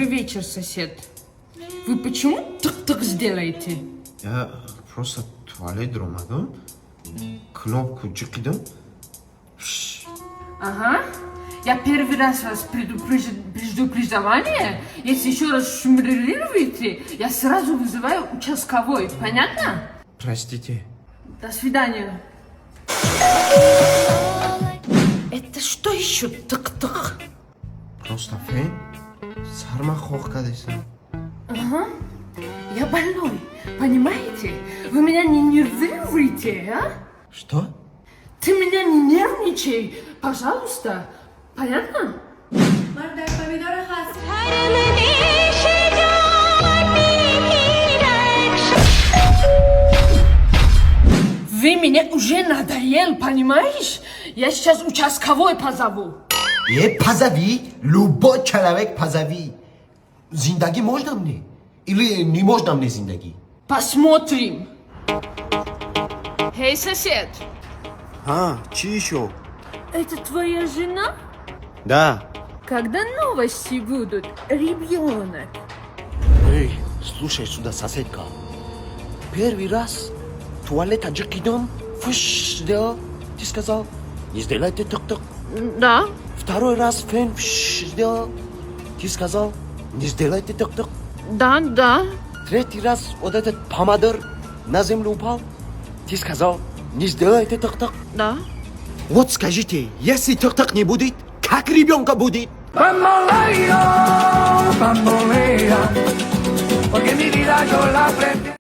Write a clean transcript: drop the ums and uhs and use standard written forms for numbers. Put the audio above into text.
вечер, сосед. Вы почему так сделаете? Я просто туалет ромадон, кнопку джикидон. Ага. Я первый раз вас предупреждавание. Если еще раз шумируете, я сразу вызываю участковой. Понятно? Простите. До свидания. Это что еще так? Просто фен. Сарма хохкадеса. Ага. Я больной. Понимаете? Вы меня не нервируете, а? Что? Ты меня не нервничай, пожалуйста. Понятно? Мордай помидора хас. Вы меня уже надоел, понимаешь? Я сейчас участковой позову. позови, любой человек позови. Зиндаги можно мне? Или не можно мне зиндаги? Посмотрим. Эй, сосед, Чи еще? это твоя жена? Да. Когда новости будут, ребенок? Эй, слушай сюда, соседка. Первый раз туалет джикидон, фуш сделал. Ты сказал, не сделайте так. Да. Второй раз фен сделал. Ты сказал, не сделайте так. Да. Третий раз вот этот помадор на землю упал. Ты сказал, не сделайте так. Да. Вот скажите, если так не будет, как ребенка будет? Bamboleo, bambolea, porque mi vida yo la aprendí.